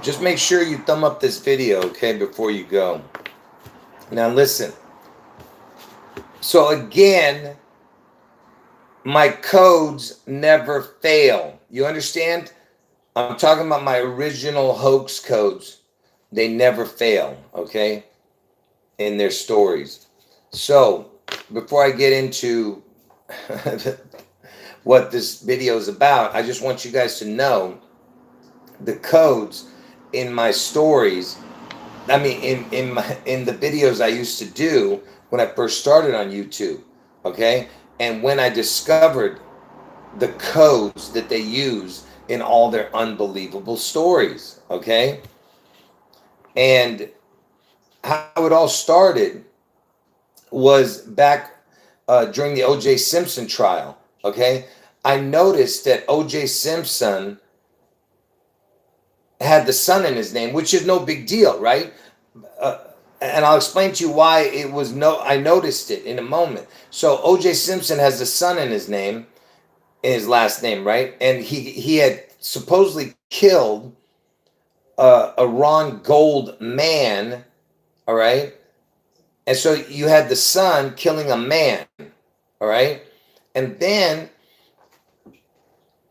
Just make sure you thumb up this video, okay, before you go. Now listen. So again, my codes never fail. You understand? I'm talking about my original hoax codes. They never fail, okay, in their stories. So before I get into what this video is about, I just want you guys to know the codes in my stories. I mean, in the videos I used to do when I first started on YouTube, okay, and when I discovered the codes that they use in all their unbelievable stories, okay, and how it all started was back during the O.J. Simpson trial, okay. I noticed that O.J. Simpson had the son in his name, which is no big deal, right? Uh, and I'll explain to you why it was no. I noticed it in a moment. So O.J. Simpson has the son in his name, in his last name, right? And he had supposedly killed a Ron Gold man, all right. And so you had the son killing a man, all right, and then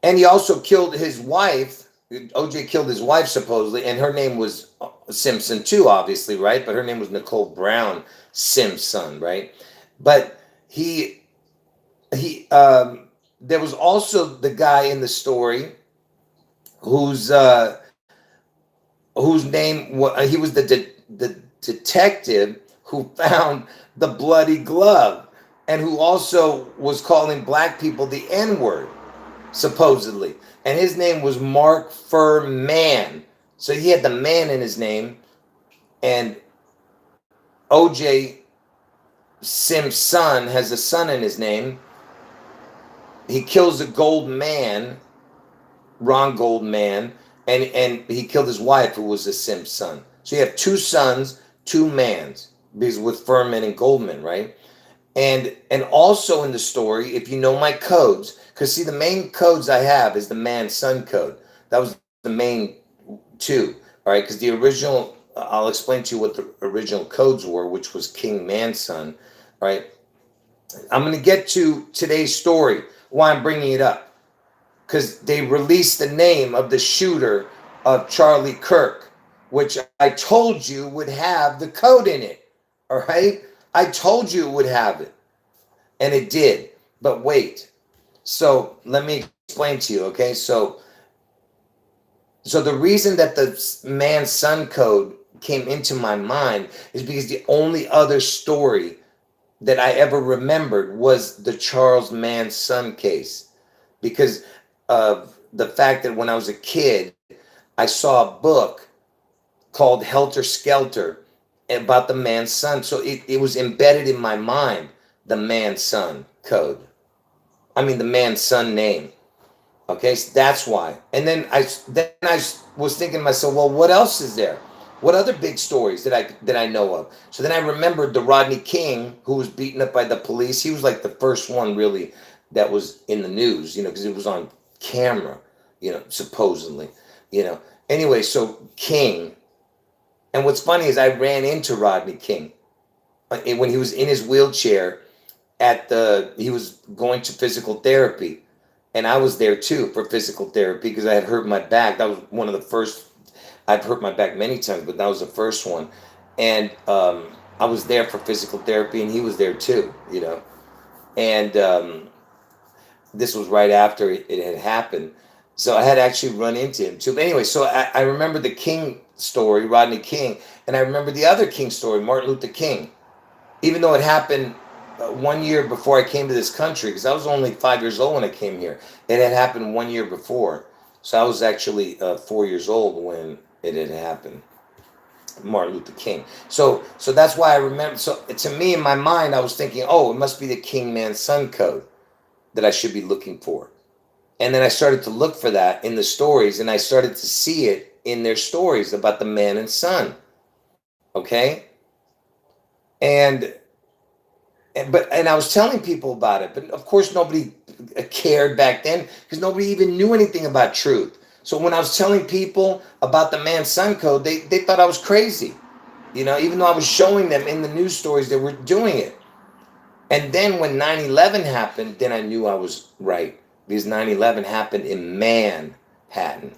and he also killed his wife. OJ killed his wife supposedly, and her name was Simpson too, obviously, right? But her name was Nicole Brown Simpson, right? But he there was also the guy in the story whose whose name he was the detective who found the bloody glove, and who also was calling black people the N word supposedly. And his name was Mark Furman. So he had the man in his name, and OJ Sim's son has a son in his name. He kills the Gold Man, Ron Goldman, and he killed his wife, who was a Sim's son. So you have two sons, two mans, because with Furman and Goldman, right? And also in the story, if you know my codes, because see, the main codes I have is the man son code. That was the main two, all right? Because the original, I'll explain to you what the original codes were, which was king man son, all right? I'm going to get to today's story, why I'm bringing it up, because they released the name of the shooter of Charlie Kirk, which I told you would have the code in it, all right? I told you it would have it, and it did. But wait. So let me explain to you, okay? So the reason that the man son code came into my mind is because the only other story that I ever remembered was the Charles Mann son case, because of the fact that when I was a kid, I saw a book called Helter Skelter about the man's son. So it was embedded in my mind, the man's son code. I mean, the man's son name. Okay, so that's why. And then I was thinking to myself, well, what else is there? What other big stories that I know of? So then I remembered the Rodney King who was beaten up by the police. He was like the first one really that was in the news, because it was on camera, supposedly, you know. Anyway, so King. And what's funny is I ran into Rodney King when he was in his wheelchair he was going to physical therapy, and I was there too for physical therapy because I had hurt my back. That was one of the first. I've hurt my back many times, but that was the first one, and I was there for physical therapy, and he was there too. And this was right after it had happened, so I had actually run into him too. But anyway, so I remember the King story, Rodney King, and I remember the other King story, Martin Luther King, even though it happened 1 year before I came to this country, because I was only 5 years old when I came here. It had happened 1 year before, so I was actually 4 years old when it had happened. Martin Luther King. So that's why I remember. So to me, in my mind, I was thinking, oh, it must be the King Man Son code that I should be looking for. And then I started to look for that in the stories, and I started to see it in their stories about the man and son. Okay, and and I was telling people about it, but of course nobody cared back then because nobody even knew anything about truth. So when I was telling people about the man-son code, they thought I was crazy. Even though I was showing them in the news stories they were doing it. And then when 9/11 happened, then I knew I was right, because 9/11 happened in Manhattan.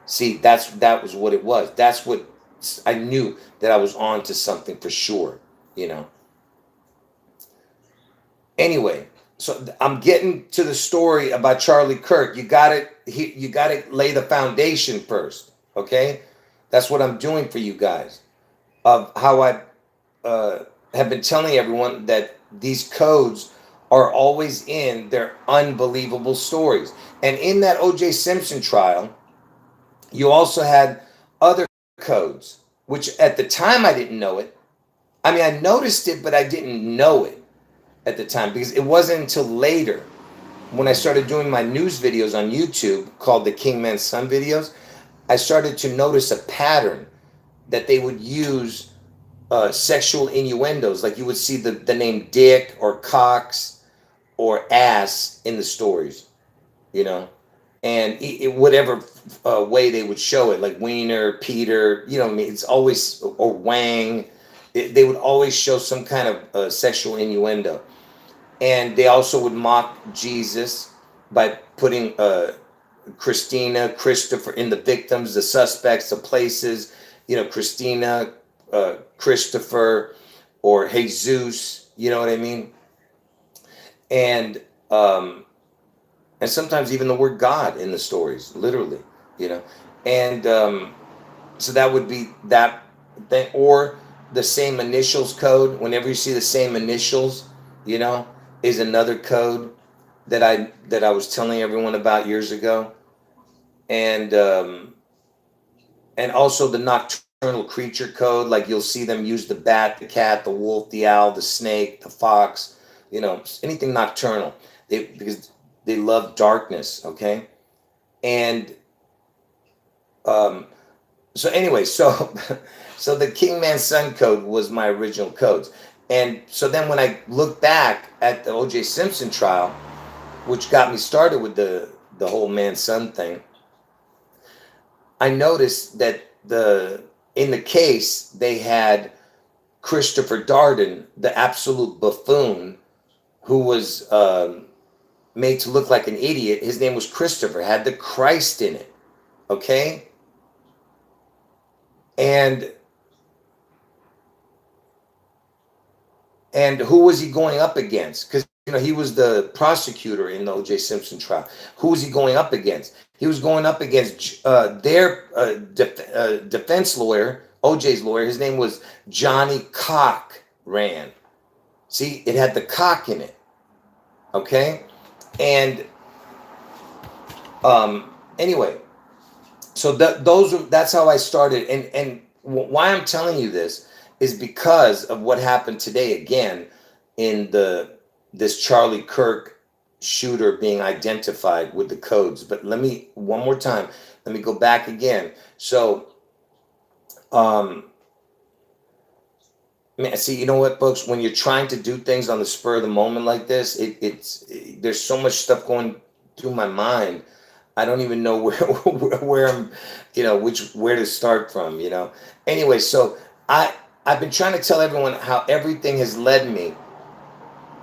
See, that was what it was. That's what I knew, that I was on to something for sure, you know. Anyway, so I'm getting to the story about Charlie Kirk. You got to lay the foundation first, okay? That's what I'm doing for you guys, of how I have been telling everyone that these codes are always in their unbelievable stories. And in that O.J. Simpson trial, you also had other codes, which at the time I didn't know it. I mean, I noticed it, but I didn't know it at the time, because it wasn't until later, when I started doing my news videos on YouTube called the King Man Son videos, I started to notice a pattern that they would use sexual innuendos. Like you would see the name dick or cocks or ass in the stories, you know, and whatever way they would show it, like wiener, Peter, what I mean? It's always, or wang. They would always show some kind of sexual innuendo. And they also would mock Jesus by putting Christina, Christopher in the victims, the suspects, the places, Christina, Christopher, or Jesus, you know what I mean? And sometimes even the word God in the stories, literally, And so that would be that thing, or the same initials code. Whenever you see the same initials, is another code that I was telling everyone about years ago. And also the nocturnal creature code, like you'll see them use the bat, the cat, the wolf, the owl, the snake, the fox, anything nocturnal. Because they love darkness, okay? And so anyway, so the King Man Son code was my original codes. And so then when I look back at the O.J. Simpson trial, which got me started with the whole man-son thing, I noticed that in the case, they had Christopher Darden, the absolute buffoon, who was made to look like an idiot. His name was Christopher, had the Christ in it, okay? And who was he going up against? Because he was the prosecutor in the O.J. Simpson trial. Who was he going up against? He was going up against their defense lawyer, O.J.'s lawyer. His name was Johnny Cochran. See, it had the cock in it. Okay? And anyway, so that's how I started. And why I'm telling you this is because of what happened today again in this Charlie Kirk shooter being identified with the codes. But one more time, let me go back again. So, see, you know what, folks? When you're trying to do things on the spur of the moment like this, there's so much stuff going through my mind. I don't even know where I'm, where to start from, Anyway, so I've been trying to tell everyone how everything has led me,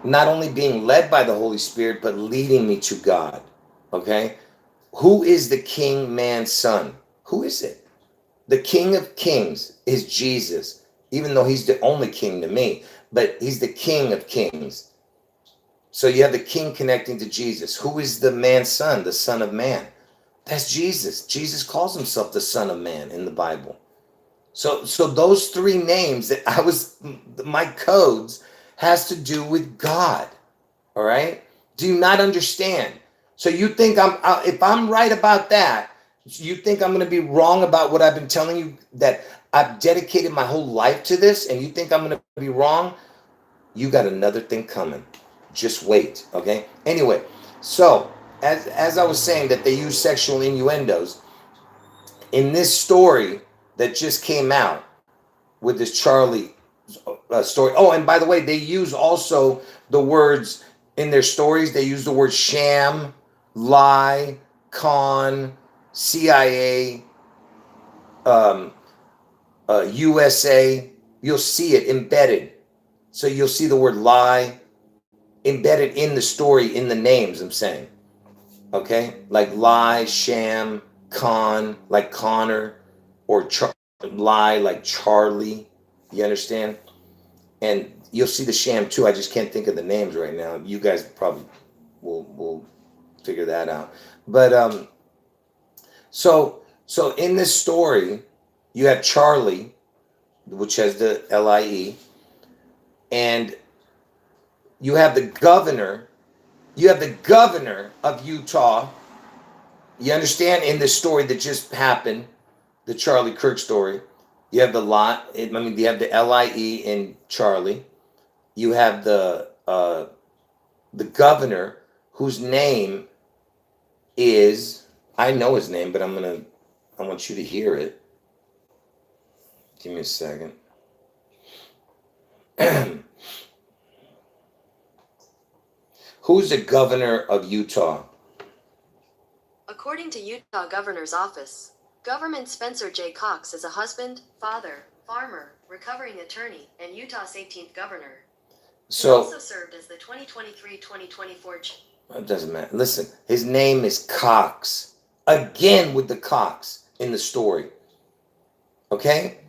not only being led by the Holy Spirit, but leading me to God, okay? Who is the King Man Son? Who is it? The King of Kings is Jesus, even though he's the only king to me, but he's the King of Kings. So you have the king connecting to Jesus. Who is the man's son, the Son of Man? That's Jesus. Jesus calls himself the Son of Man in the Bible. So those three names my codes has to do with God. All right? Do you not understand? So you think if I'm right about that, you think I'm going to be wrong about what I've been telling you, that I've dedicated my whole life to this, and you think I'm going to be wrong? You got another thing coming. Just wait, okay? Anyway, so as I was saying, that they use sexual innuendos in this story that just came out with this Charlie story. Oh, and by the way, they use also the words in their stories. They use the word sham, lie, con, CIA, USA. You'll see it embedded. So you'll see the word lie embedded in the story, in the names I'm saying. Okay? Like lie, sham, con, like Connor, or lie, like Charlie. You understand? And you'll see the sham too. I just can't think of the names right now. You guys probably will figure that out. But so in this story, you have Charlie, which has the LIE, and you have the governor. You have the governor of Utah. You understand, in this story that just happened, the Charlie Kirk story. You have you have the LIE in Charlie. You have the governor whose name is, I know his name, but I want you to hear it. Give me a second. Who's the governor of Utah? According to Utah Governor's Office, Government Spencer J. Cox is a husband, father, farmer, recovering attorney, and Utah's 18th governor. He also served as the 2023-2024. It doesn't matter. Listen, his name is Cox. Again with the Cox in the story. Okay?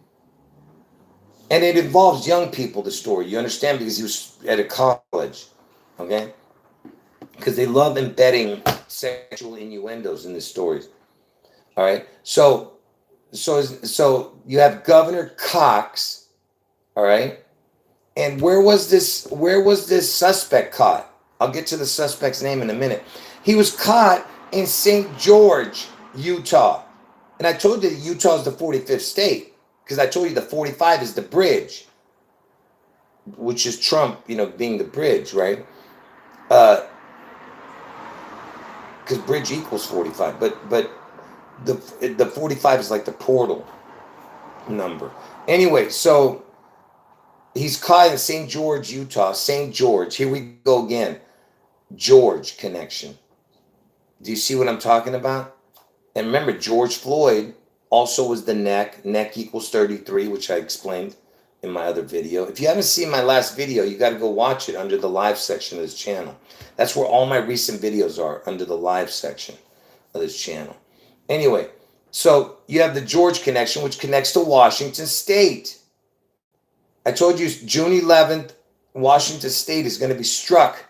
And it involves young people, the story. You understand? Because he was at a college. Okay? Because they love embedding sexual innuendos in the stories. All right? So you have Governor Cox. All right? And where was this suspect caught? I'll get to the suspect's name in a minute. He was caught in St. George, Utah. And I told you that Utah is the 45th state, because I told you the 45 is the bridge, which is Trump, being the bridge, right? Because bridge equals 45, but the 45 is like the portal number. Anyway, so he's caught in St. George, Utah. St. George. Here we go again. George connection. Do you see what I'm talking about? And remember, George Floyd also was the neck. Neck equals 33, which I explained in my other video. If you haven't seen my last video, you got to go watch it under the live section of this channel. That's where all my recent videos are, under the live section of this channel. Anyway, so you have the George connection, which connects to Washington State. I told you June 11th, Washington State is going to be struck.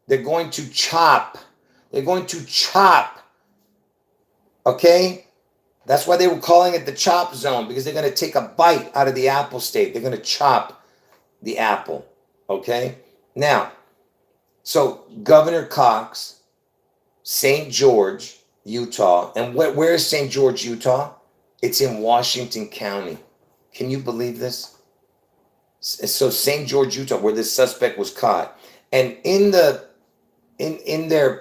They're going to chop. They're going to chop. Okay? That's why they were calling it the chop zone, because they're going to take a bite out of the apple state. They're going to chop the apple. Okay? Now, so Governor Cox, St. George, Utah. And where is St. George, Utah? It's in Washington County. Can you believe this? So St. George, Utah, where this suspect was caught. And in their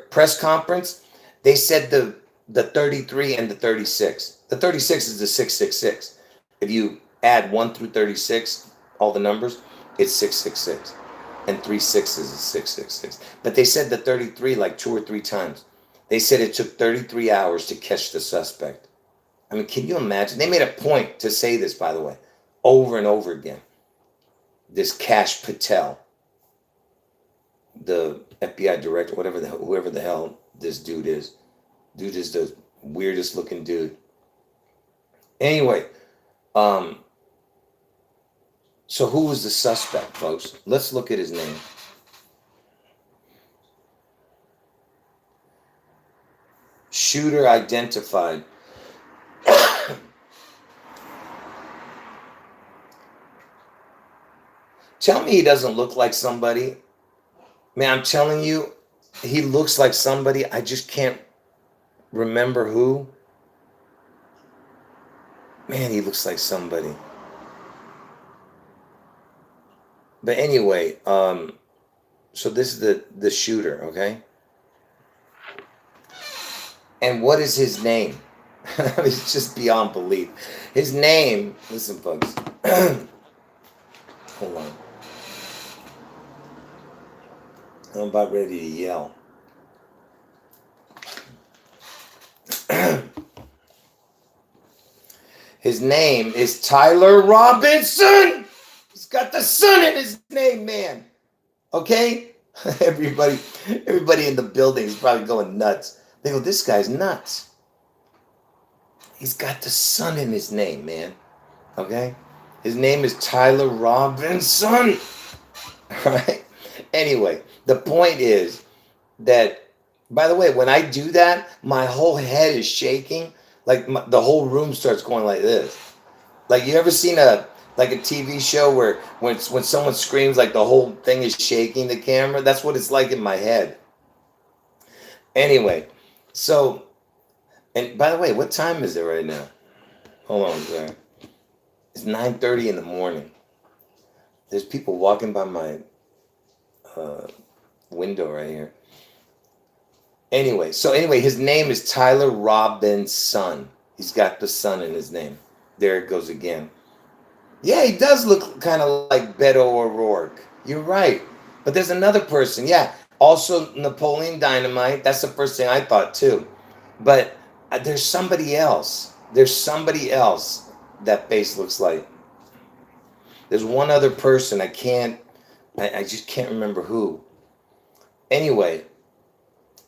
press conference, they said the 33 and the 36. The 36 is the 666. If you add 1 through 36, all the numbers, it's 666. And 3 sixes is 666. But they said the 33 like 2 or 3 times. They said it took 33 hours to catch the suspect. I mean, can you imagine? They made a point to say this, by the way, over and over again. This Kash Patel, the FBI director, whoever the hell this dude is. Dude is the weirdest looking dude. Anyway, so who was the suspect, folks? Let's look at his name. Shooter identified. Tell me he doesn't look like somebody. Man, I'm telling you, he looks like somebody. I just can't remember who. Man, he looks like somebody. But anyway, so this is the shooter, okay? And what is his name? It's just beyond belief. His name, listen, folks. Hold on. I'm about ready to yell. His name is Tyler Robinson. He's got the sun in his name, man. Okay? everybody in the building is probably going nuts. They go, this guy's nuts. He's got the sun in his name, man. Okay? His name is Tyler Robinson. All right? Anyway, the point is that, by the way, when I do that, my whole head is shaking. Like the whole room starts going like this. Like, you ever seen a TV show where when someone screams, like the whole thing is shaking the camera? That's what it's like in my head. Anyway, so, and by the way, what time is it right now? Hold on, sorry. It's 9:30 in the morning. There's people walking by my window right here. Anyway, his name is Tyler Robinson. He's got the sun in his name. There it goes again. Yeah, he does look kind of like Beto O'Rourke. You're right. But there's another person. Yeah, also Napoleon Dynamite. That's the first thing I thought too. But there's somebody else. There's somebody else that face looks like. There's one other person. I just can't remember who. Anyway,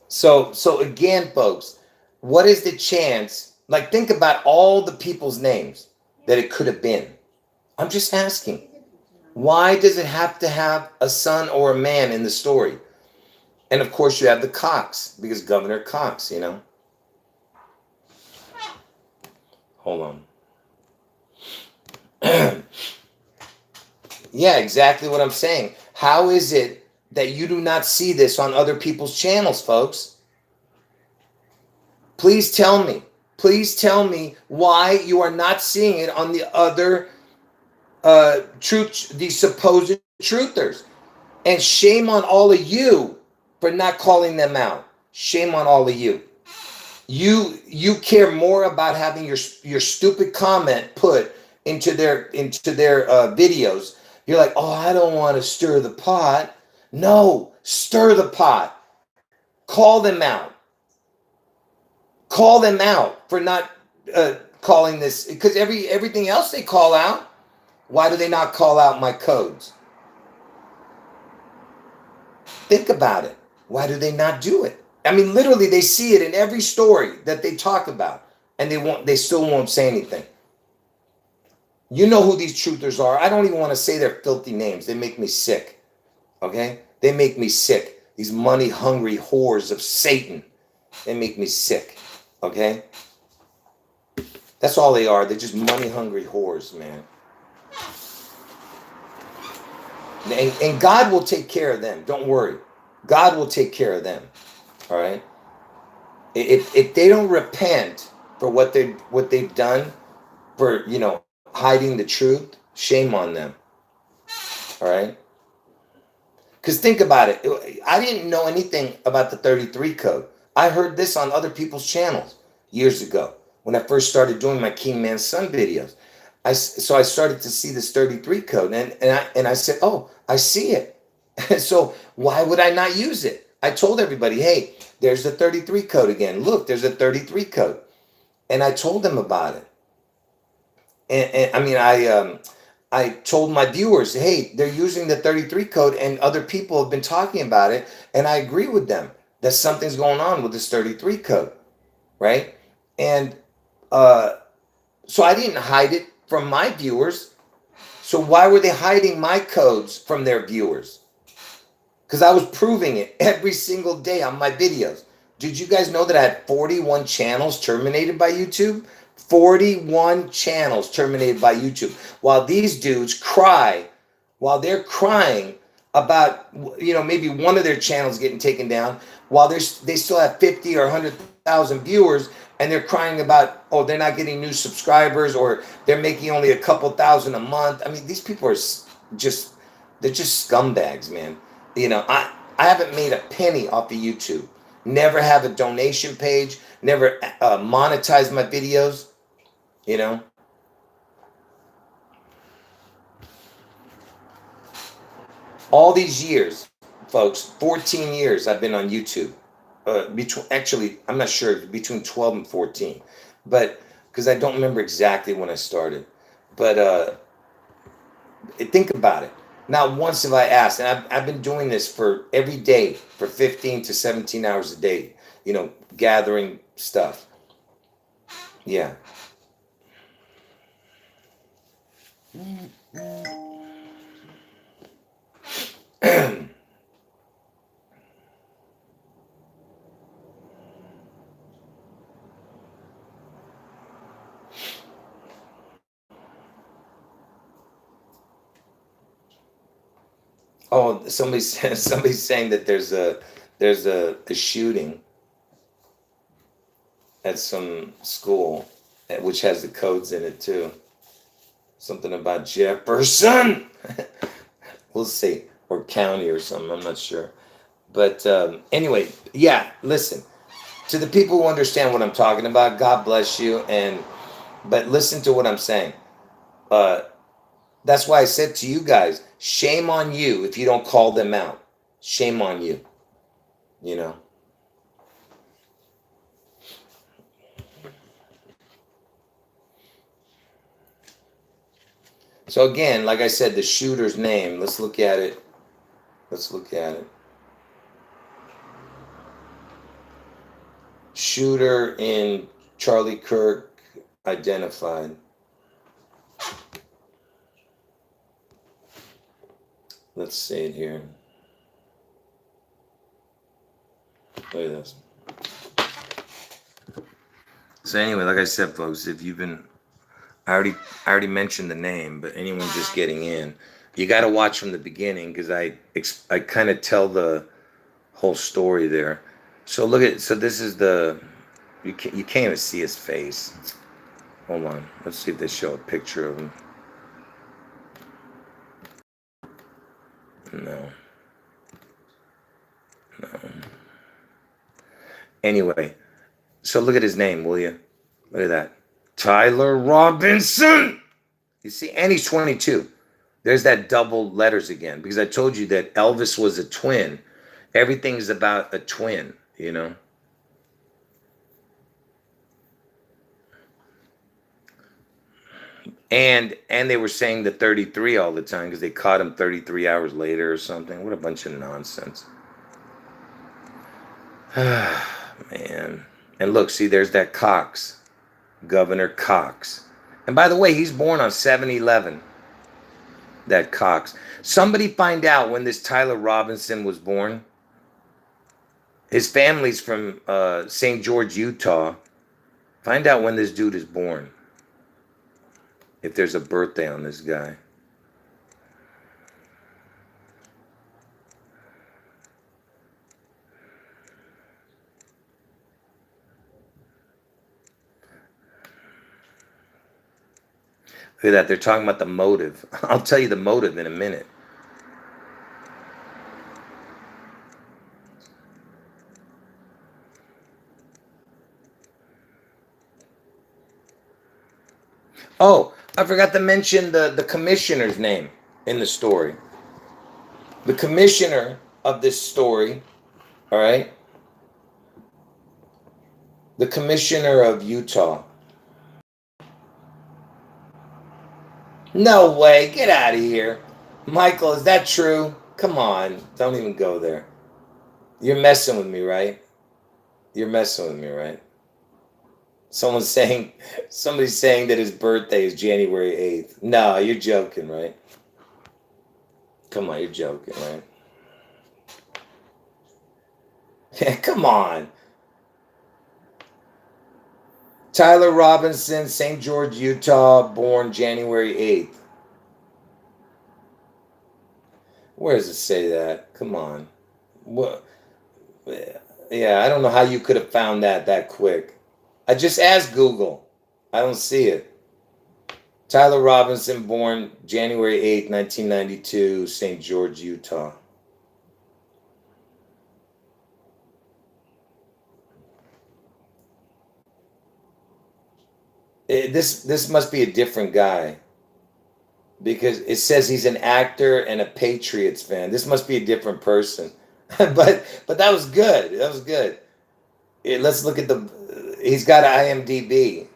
so again, folks, what is the chance? Like, think about all the people's names that it could have been. I'm just asking. Why does it have to have a son or a man in the story? And of course, you have the Cox, because Governor Cox, you know. Hold on. Yeah, exactly what I'm saying. How is it that you do not see this on other people's channels, folks? Please tell me. Please tell me why you are not seeing it on the other these supposed truthers. And shame on all of you for not calling them out. Shame on all of you. You care more about having your stupid comment put into their videos. You're like, oh, I don't want to stir the pot. No, stir the pot. Call them out. Call them out for not calling this, because everything else they call out. Why do they not call out my codes? Think about it. Why do they not do it? I mean, literally, they see it in every story that they talk about, and they still won't say anything. You know who these truthers are. I don't even want to say their filthy names. They make me sick. Okay? They make me sick. These money-hungry whores of Satan. They make me sick. Okay? That's all they are. They're just money-hungry whores, man. And God will take care of them. Don't worry. God will take care of them. All right? If they don't repent for what they've done, for, you know, hiding the truth, shame on them. All right? Because think about it. I didn't know anything about the 33 code. I heard this on other people's channels years ago when I first started doing my King Man Son videos. So I started to see this 33 code, and I said, oh, I see it. So why would I not use it? I told everybody, hey, there's the 33 code again. Look, there's a 33 code. And I told them about it. And I mean, I told my viewers, hey, they're using the 33 code, and other people have been talking about it, and I agree with them that something's going on with this 33 code, right? And so I didn't hide it from my viewers. So why were they hiding my codes from their viewers? Because I was proving it every single day on my videos. Did you guys know that I had 41 channels terminated by YouTube? 41 channels terminated by YouTube. While these dudes cry, while they're crying about, you know, maybe one of their channels getting taken down, while they still have 50 or 100,000 viewers, and they're crying about, oh, they're not getting new subscribers, or they're making only a couple thousand a month. I mean, these people are just, they're just scumbags, man. You know, I haven't made a penny off of YouTube. Never have a donation page. Never monetize my videos. You know. All these years, folks, 14 years I've been on YouTube. Actually, I'm not sure, between 12 and 14. But because I don't remember exactly when I started. But think about it. Not once have I asked, and I've been doing this for every day for 15 to 17 hours a day, gathering stuff. Yeah. Oh, somebody's saying that there's a shooting at some school, which has the codes in it too. Something about Jefferson. We'll see, or county or something. I'm not sure. But anyway, yeah. Listen, to the people who understand what I'm talking about, God bless you. But listen to what I'm saying. Uh, that's why I said to you guys, shame on you if you don't call them out. Shame on you. You know. So again, like I said, the shooter's name. Let's look at it. Let's look at it. Shooter in Charlie Kirk identified. Let's see it here. Look at this. So anyway, like I said, folks, if you've been, I already mentioned the name, but anyone just getting in, you got to watch from the beginning because I kind of tell the whole story there. So so this is you can't even see his face. Hold on, let's see if they show a picture of him. No. Anyway, so look at his name, will you? Look at that. Tyler Robinson. You see, and he's 22. There's that double letters again, because I told you that Elvis was a twin. Everything's about a twin, And they were saying the 33 all the time because they caught him 33 hours later or something. What a bunch of nonsense. Man. And look, see, there's that Cox. Governor Cox. And by the way, he's born on 7/11. That Cox. Somebody find out when this Tyler Robinson was born. His family's from St. George, Utah. Find out when this dude is born. If there's a birthday on this guy. Look at that. They're talking about the motive. I'll tell you the motive in a minute. Oh, I forgot to mention the commissioner's name in the story. The commissioner of this story, all right? The commissioner of Utah. No way. Get out of here. Michael, is that true? Come on. Don't even go there. You're messing with me, right? You're messing with me, right? Somebody's saying that his birthday is January 8th. No, you're joking, right? Come on, you're joking, right? Yeah, come on. Tyler Robinson, St. George, Utah, born January 8th. Where does it say that? Come on. What? Yeah, I don't know how you could have found that quick. I just asked Google. I don't see it. Tyler Robinson, born January 8th, 1992, St. George, Utah. This must be a different guy because it says he's an actor and a Patriots fan. This must be a different person. but that was good. That was good. Let's look at he's got IMDb.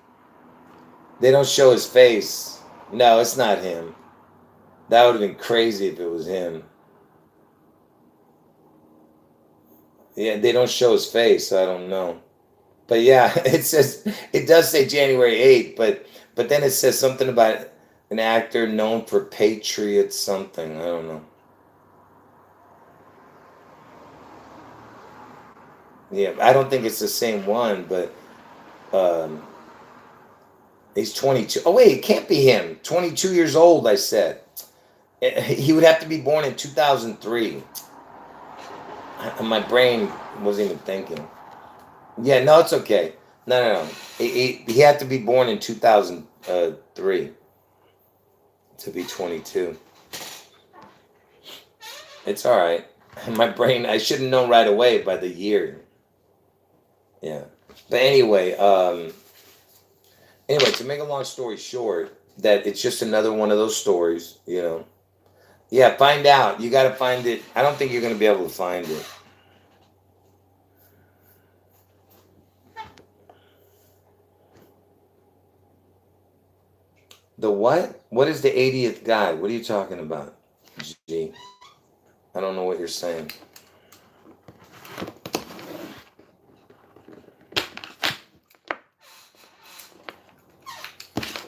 They don't show his face. No, it's not him. That would have been crazy if it was him. Yeah, they don't show his face, so I don't know. But yeah, it does say January 8th, but then it says something about an actor known for Patriot something. I don't know. Yeah, I don't think it's the same one, but um, he's 22. Oh wait, it can't be him. 22 years old, I said. He would have to be born in 2003. My brain wasn't even thinking. Yeah, no, it's okay. No, no, no. He had to be born in 2003 to be 22. It's all right. My brain, I should have known right away by the year. Yeah. But anyway, to make a long story short, that it's just another one of those stories, you know. Yeah, find out. You got to find it. I don't think you're going to be able to find it. The what? What is the 80th guy? What are you talking about? G. I don't know what you're saying.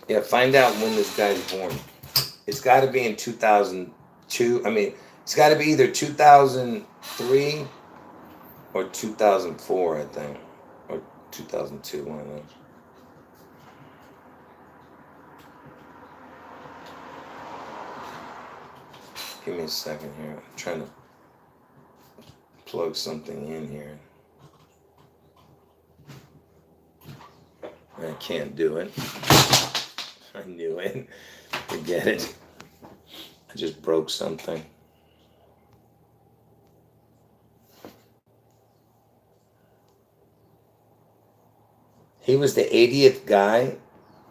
Yeah, find out when this guy's born. It's got to be in 2002. I mean, it's got to be either 2003 or 2004, I think. Or 2002, one of those. Give me a second here. I'm trying to plug something in here. I can't do it. I knew it. Forget it. I just broke something. He was the 80th guy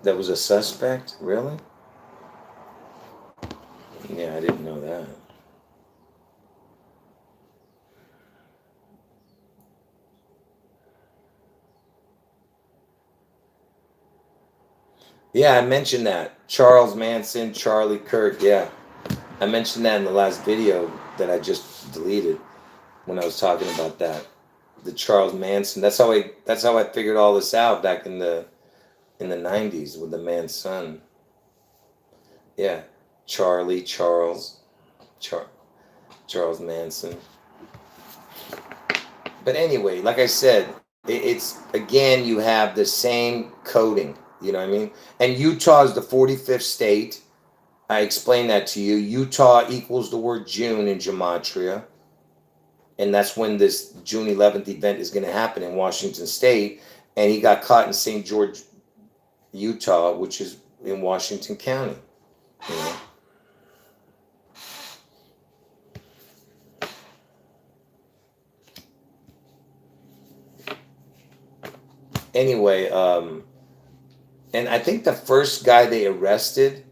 that was a suspect? Really? Yeah, I didn't know that. Yeah, I mentioned that. Charles Manson, Charlie Kirk. Yeah, I mentioned that in the last video that I just deleted when I was talking about that. The Charles Manson. That's how I figured all this out back in the 90s with the man's son. Yeah, Char, Charles Manson. But anyway, like I said, it's again you have the same coding. You know what I mean? And Utah is the 45th state. I explained that to you. Utah equals the word June in gematria, and that's when this June 11th event is going to happen in Washington State. And he got caught in St. George, Utah, which is in Washington County. You know. Anyway, and I think the first guy they arrested,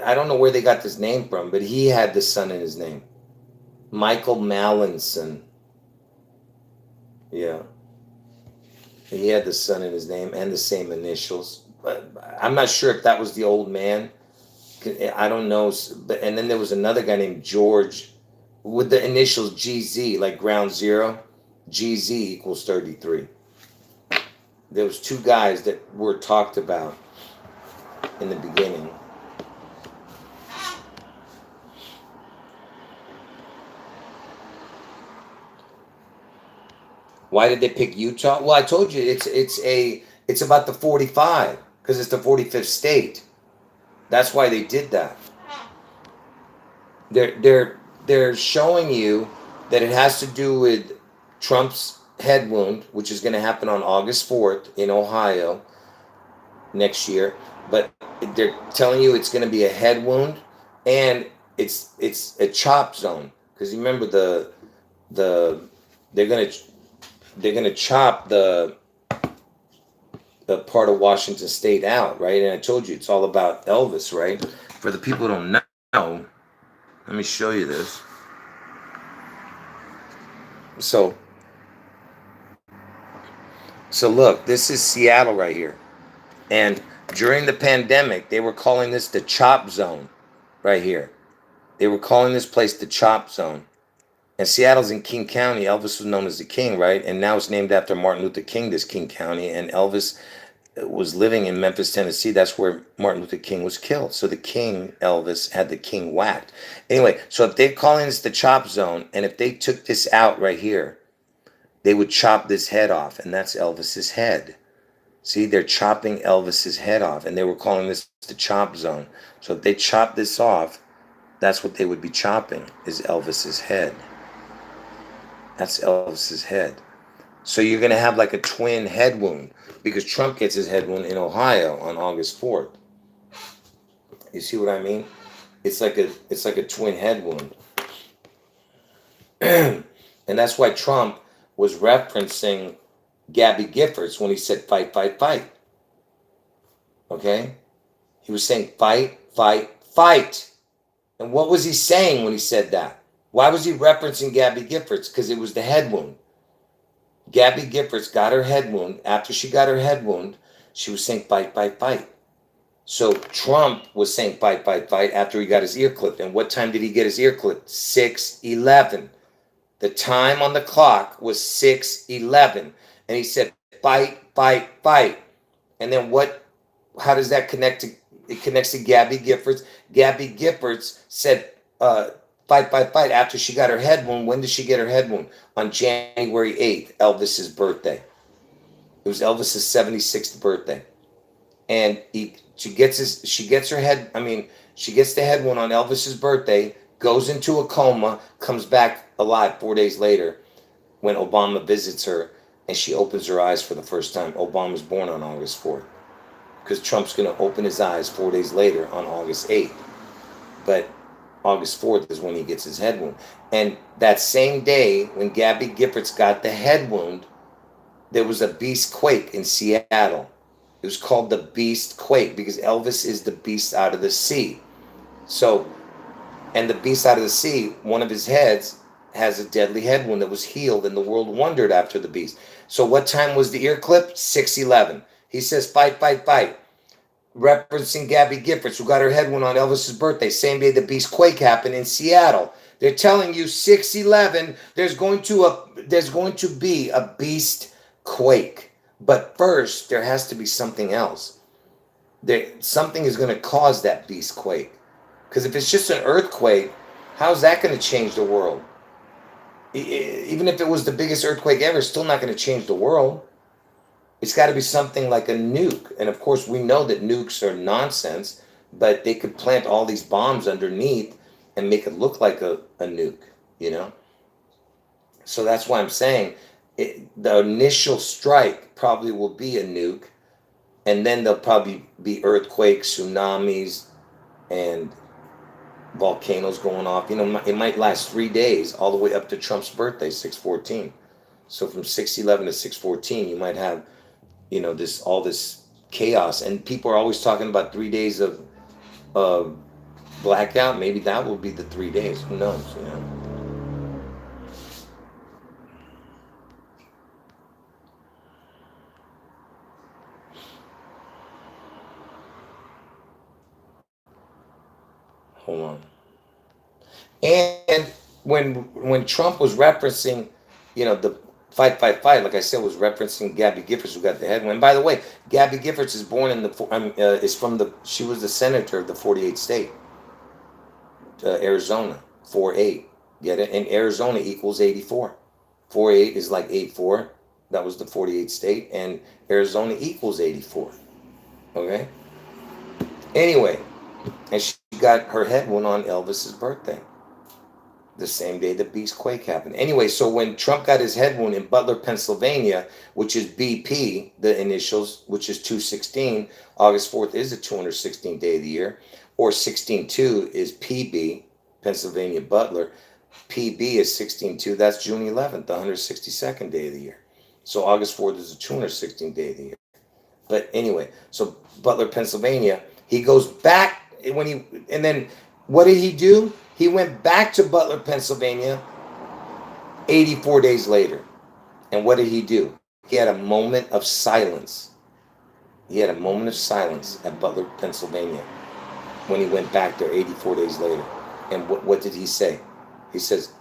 I don't know where they got this name from, but he had the son in his name, Michael Mallinson. Yeah, he had the son in his name and the same initials. But I'm not sure if that was the old man. I don't know. But and then there was another guy named George with the initials GZ, like Ground Zero. GZ equals 33. There was two guys that were talked about in the beginning. Why did they pick Utah? Well, I told you it's about the 45 because it's the 45th state. That's why they did that. They're showing you that it has to do with Trump's head wound, which is going to happen on August 4th in Ohio next year. But they're telling you it's going to be a head wound, and it's a chop zone because remember the they're gonna chop the part of Washington State out, right? And I told you it's all about Elvis, right? For the people who don't know, let me show you this. So So look, this is Seattle right here. And during the pandemic, they were calling this the chop zone right here. They were calling this place the chop zone. And Seattle's in King County. Elvis was known as the King, right? And now it's named after Martin Luther King, this King County. And Elvis was living in Memphis, Tennessee. That's where Martin Luther King was killed. So the King, Elvis, had the King whacked. Anyway, so if they're calling this the chop zone, and if they took this out right here, they would chop this head off, and that's Elvis's head. See, they're chopping Elvis's head off, and they were calling this the chop zone. So if they chop this off, that's what they would be chopping, is Elvis's head. That's Elvis's head. So you're going to have like a twin head wound, because Trump gets his head wound in Ohio on August 4th. You see what I mean? It's like a twin head wound. And that's why Trump was referencing Gabby Giffords when he said fight, fight, fight. Okay? He was saying fight, fight, fight. And what was he saying when he said that? Why was he referencing Gabby Giffords? Because it was the head wound. Gabby Giffords got her head wound. After she got her head wound, she was saying fight, fight, fight. So Trump was saying fight, fight, fight after he got his ear clipped. And what time did he get his ear clipped? 6:11. The time on the clock was 6:11. And he said fight, fight, fight. And then how does that connect to, it connects to Gabby Giffords. Gabby Giffords said fight, fight, fight after she got her head wound. When did she get her head wound? On January 8th, Elvis's birthday. It was Elvis's 76th birthday. And she gets the head wound on Elvis's birthday, goes into a coma, comes back alive 4 days later when Obama visits her, and she opens her eyes for the first time. Obama's born on August 4th. Because Trump's going to open his eyes 4 days later on August 8th. But August 4th is when he gets his head wound. And that same day, when Gabby Giffords got the head wound, there was a beast quake in Seattle. It was called the beast quake because Elvis is the beast out of the sea. So, and the beast out of the sea, one of his heads has a deadly head wound that was healed, and the world wondered after the beast. So what time was the ear clip? 6:11. He says, fight, fight, fight. Referencing Gabby Giffords, who got her head wound on Elvis's birthday, same day the beast quake happened in Seattle. They're telling you 6:11, there's going to be a beast quake. But first, there has to be something else. Something is going to cause that beast quake. Because if it's just an earthquake, how's that going to change the world? Even if it was the biggest earthquake ever, it's still not going to change the world. It's got to be something like a nuke. And of course, we know that nukes are nonsense, but they could plant all these bombs underneath and make it look like a nuke, you know? So that's why I'm saying the initial strike probably will be a nuke, and then there'll probably be earthquakes, tsunamis, and volcanoes going off. You know, it might last 3 days, all the way up to Trump's birthday, 6/14. So from 6/11 to 6/14, you might have, you know, all this chaos. And people are always talking about 3 days of blackout. Maybe that will be the 3 days. Who knows, you know? Hold on. And when Trump was referencing, you know, the fight, fight, fight, like I said, was referencing Gabby Giffords, who got the head wound. And by the way, Gabby Giffords is born in she was the senator of the 48th state, Arizona, 4-8. Get it? And Arizona equals 84. 4-8 is like 8-4. That was the 48th state. And Arizona equals 84. Okay? Anyway, and she got her head wound on Elvis's birthday, the same day the beast quake happened. Anyway, so when Trump got his head wound in Butler, Pennsylvania, which is BP, the initials, which is 216, August 4th is the 216th day of the year, or 16-2 is PB, Pennsylvania Butler. PB is 16-2, that's June 11th, the 162nd day of the year. So August 4th is the 216th day of the year. But anyway, so Butler, Pennsylvania, he goes back and then what did he do? He went back to Butler, Pennsylvania 84 days later. And what did he do? he had a moment of silence. He had a moment of silence at Butler, Pennsylvania, when he went back there 84 days later. And what did he say? He says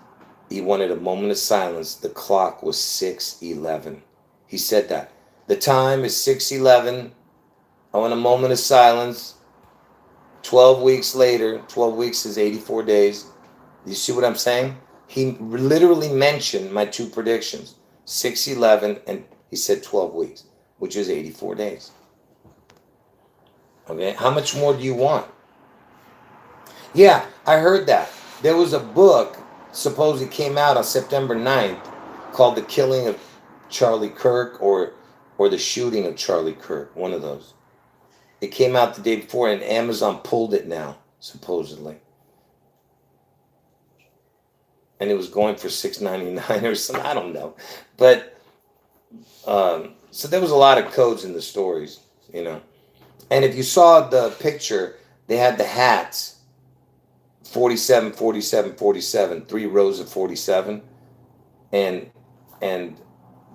he wanted a moment of silence. The clock was 6:11. He said that. The time is 6:11. I want a moment of silence. 12 weeks later, 12 weeks is 84 days. You see what I'm saying? He literally mentioned my two predictions, 6:11, and he said 12 weeks, which is 84 days. Okay, how much more do you want? Yeah, I heard that. There was a book, supposedly came out on September 9th, called The Killing of Charlie Kirk or The Shooting of Charlie Kirk, one of those. It came out the day before, and Amazon pulled it now, supposedly. And it was going for $6.99 or something. I don't know. But, so there was a lot of codes in the stories, you know. And if you saw the picture, they had the hats, 47, 47, 47, 3 rows of 47, and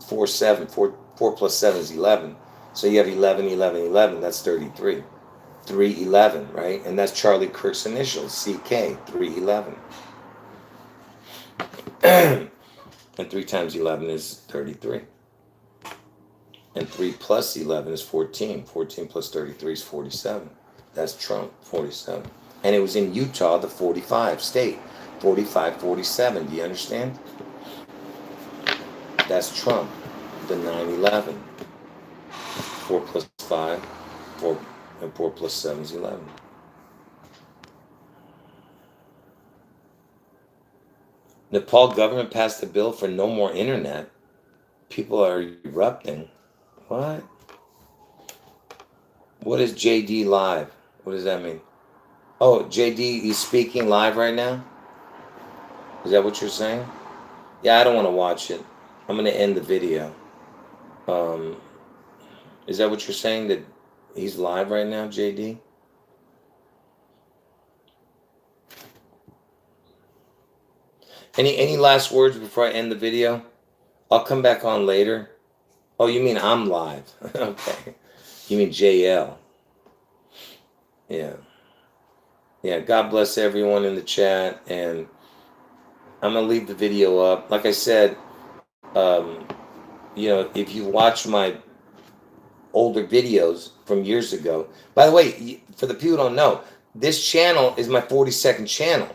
4, 7, 4 plus 7 is 11. So you have 11, 11, 11, that's 33. 311, right? And that's Charlie Kirk's initials, CK, 311. And 3 times 11 is 33. And 3 plus 11 is 14. 14 plus 33 is 47. That's Trump, 47. And it was in Utah, the 45 state. 45, 47. Do you understand? That's Trump, the 9/11. 4 plus 5, 4, and 4 plus 7 is 11. Nepal government passed a bill for no more internet. People are erupting. What? What is JD live? What does that mean? Oh, JD, he's speaking live right now? Is that what you're saying? Yeah, I don't want to watch it. I'm going to end the video. Is that what you're saying, that he's live right now, JD? Any last words before I end the video? I'll come back on later. Oh, you mean I'm live? Okay. You mean JL? Yeah. Yeah, God bless everyone in the chat, and I'm going to leave the video up. Like I said, you know, if you watch my older videos from years ago, by the way, for the people who don't know, this channel is my 42nd channel.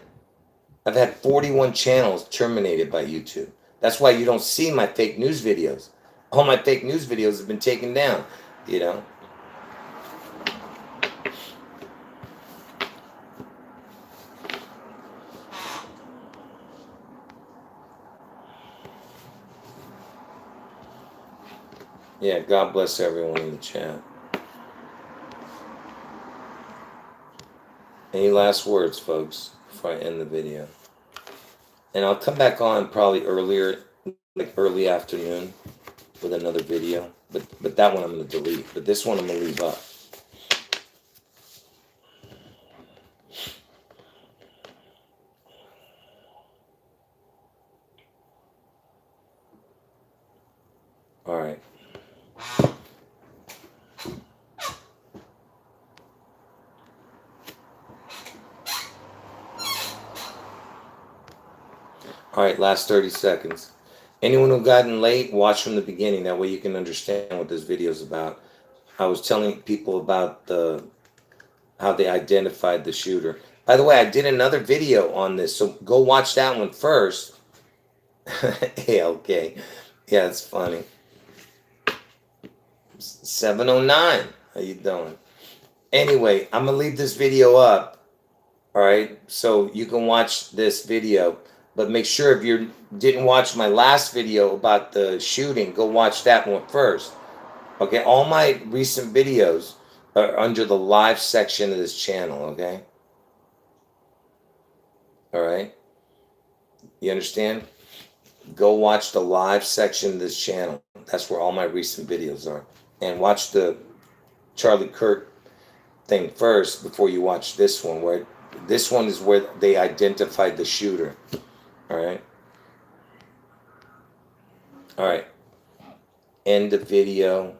I've had 41 channels terminated by YouTube. That's why you don't see my fake news videos. All my fake news videos have been taken down, you know. Yeah, God bless everyone in the chat. Any last words, folks, before I end the video? And I'll come back on probably earlier, like early afternoon, with another video. But that one I'm going to delete. But this one I'm going to leave up. All right. All right, last 30 seconds. Anyone who gotten late, watch from the beginning. That way you can understand what this video is about. I was telling people about how they identified the shooter. By the way, I did another video on this, so go watch that one first. Yeah, okay. Yeah, it's funny. 709. How you doing? Anyway, I'm going to leave this video up. All right, so you can watch this video. But make sure if you didn't watch my last video about the shooting, go watch that one first. Okay, all my recent videos are under the live section of this channel, okay? All right? You understand? Go watch the live section of this channel. That's where all my recent videos are. And watch the Charlie Kirk thing first before you watch this one, where this one is where they identified the shooter. All right. All right. End of video.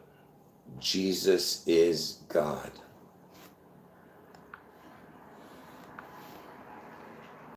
Jesus is God.